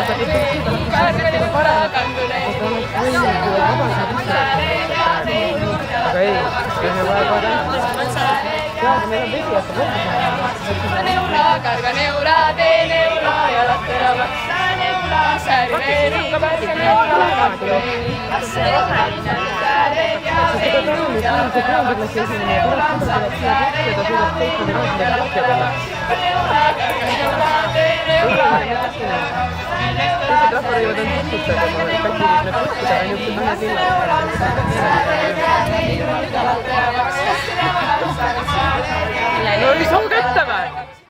aga ei, see vaja kohe tead, meil on vesi jätta Neula, carga neula, de neula, ja la terava, neula, sarveri, neula, no ei soo kätte